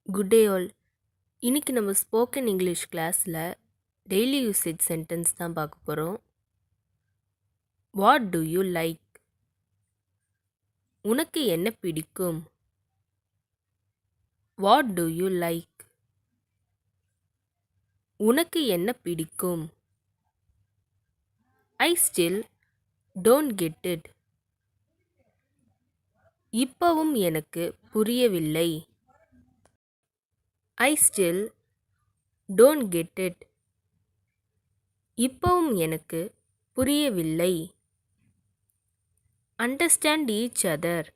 Good day all. இன்னைக்கு நம்ம spoken English கிளாஸில் டெய்லி யூசேஜ் சென்டென்ஸ் தான் பார்க்க போகிறோம். What to you like? உனக்கு என்ன பிடிக்கும்? What to you like? உனக்கு என்ன பிடிக்கும்? I still don't get it. இப்பவும் எனக்கு புரியவில்லை. I still don't get it. இப்பவும் எனக்கு புரியவில்லை. Understand each other.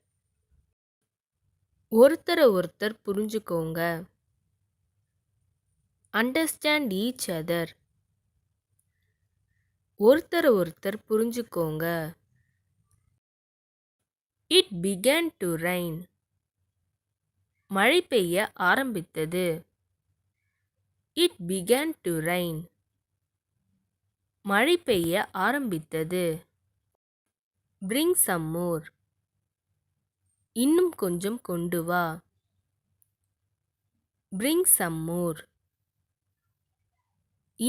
ஒருத்தரை ஒருத்தர் புரிஞ்சுக்கோங்க. Understand each other. ஒருத்தரை ஒருத்தர் புரிஞ்சுக்கோங்க. It began to rain. மழை பெய்ய ஆரம்பித்தது. It began to rain. மழை பெய்ய ஆரம்பித்தது. Bring some more. இன்னும் கொஞ்சம் கொண்டு வா. Bring some more.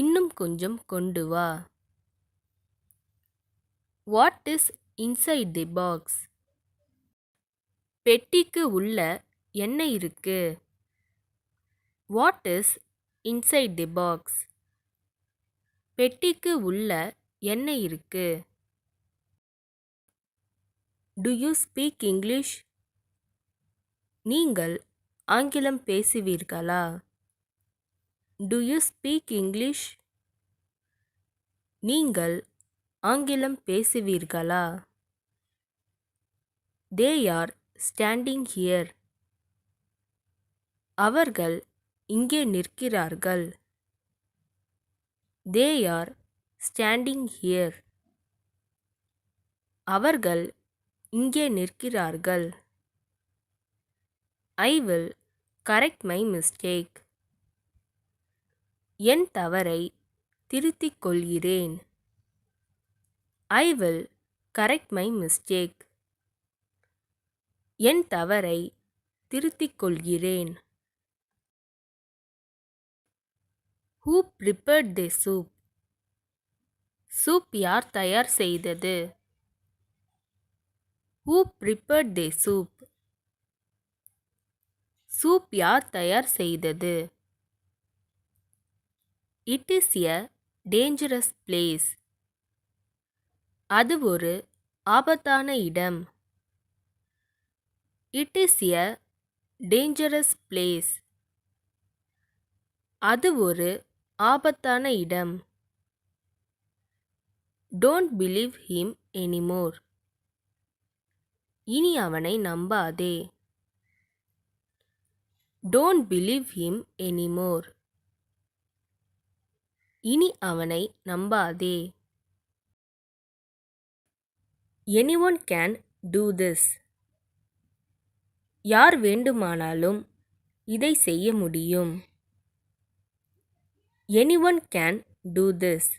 இன்னும் கொஞ்சம் கொண்டு வா. What is inside the box? பெட்டிக்கு உள்ள என்ன இருக்கு? What is inside the box? பெட்டிக்கு உள்ள என்ன இருக்கு? Do you speak English? நீங்கள் ஆங்கிலம் பேசுவீர்களா? Do you speak English? நீங்கள் ஆங்கிலம் பேசுவீர்களா? They are standing here. அவர்கள் இங்கே நிற்கிறார்கள். They are standing here. அவர்கள் இங்கே நிற்கிறார்கள். I will correct my mistake. என் தவறை திருத்திக் கொள்கிறேன். I will correct my mistake. என் தவறை திருத்திக் கொள்கிறேன். Who prepared the soup? Soup யார் தயார் செய்தது? Who prepared the soup? Soup யார் தயார் செய்தது? It is a dangerous place. அது ஒரு ஆபத்தான இடம். It is a dangerous place. அது ஒரு ஆபத்தான இடம். Don't believe him anymore. இனி அவனை நம்பாதே. Don't believe him anymore. இனி அவனை நம்பாதே. Anyone can do this. யார் வேண்டுமானாலும் இதை செய்ய முடியும். Anyone can do this.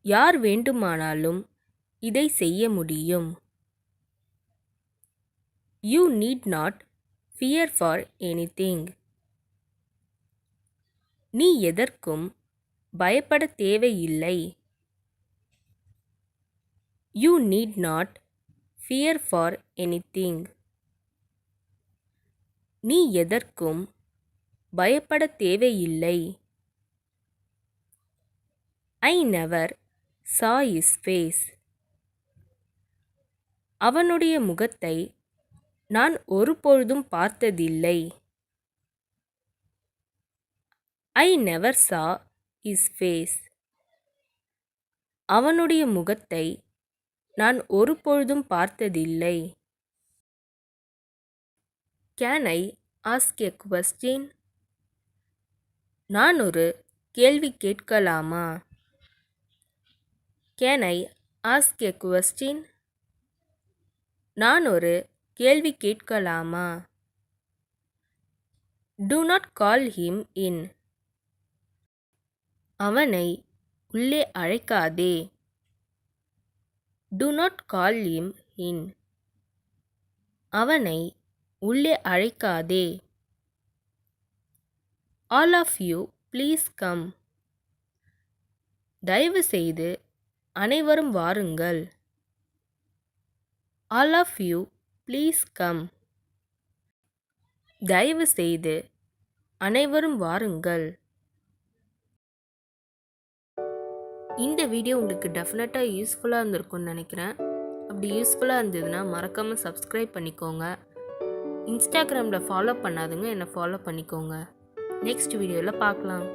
யார் வேண்டுமானாலும் இதை செய்ய முடியும். You need not fear for anything. நீ எதற்கும் பயப்பட தேவையில்லை. You need not fear for anything. நீ எதற்கும் பயப்பட தேவையில்லை. I never saw his face. அவனுடைய முகத்தை நான் ஒருபொழுதும் பார்த்ததில்லை. I never saw his face. அவனுடைய முகத்தை நான் ஒருபொழுதும் பார்த்ததில்லை. Can I ask a question? நான் ஒரு கேள்வி கேட்கலாமா? Can I ask a question? நான் ஒரு கேள்வி கேட்கலாமா? Do not call him in. அவனை உள்ளே அழைக்காதே. Do not call him in. அவனை உள்ளே அழைக்காதே. All of you please come. தயவு செய்து அனைவரும் வாருங்கள். All of you please come. தயவு செய்து அனைவரும் வாருங்கள். இந்த வீடியோ உங்களுக்கு டெஃபினட்டாக யூஸ்ஃபுல்லாக இருந்திருக்கும்னு நினைக்கிறேன். அப்படி யூஸ்ஃபுல்லாக இருந்ததுன்னா மறக்காமல் சப்ஸ்கிரைப் பண்ணிக்கோங்க. இன்ஸ்டாகிராமில் ஃபாலோ பண்ணாதுங்க என்னை ஃபாலோ பண்ணிக்கோங்க. நெக்ஸ்ட் வீடியோவில் பார்க்கலாம்.